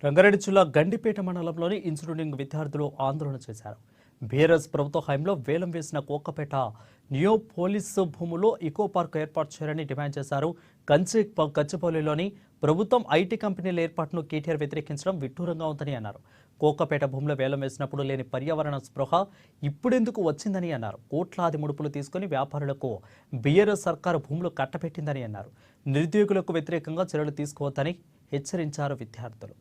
రంగారెడ్డి జిల్లా గండిపేట మండలంలోని ఇంజనీరింగ్ విద్యార్థులు ఆందోళన చేశారు. బీఆర్ఎస్ ప్రభుత్వ హయాంలో వేలం వేసిన కోకపేట నియోపోలిస్ భూములో ఇకో పార్క్ ఏర్పాటు చేయాలని డిమాండ్ చేశారు. కచ్చిపల్లిలోని ప్రభుత్వం ఐటీ కంపెనీల ఏర్పాటును కేటీఆర్ వ్యతిరేకించడం విడ్డూరంగా ఉందని అన్నారు. కోకపేట భూముల వేలం వేసినప్పుడు లేని పర్యావరణ స్పృహ ఇప్పుడెందుకు వచ్చిందని అన్నారు. కోట్లాది ముడుపులు తీసుకుని వ్యాపారులకు బీఆర్ఎస్ సర్కారు భూములు కట్టబెట్టిందని అన్నారు. నిరుద్యోగులకు వ్యతిరేకంగా చర్యలు తీసుకోవద్దని హెచ్చరించారు విద్యార్థులు.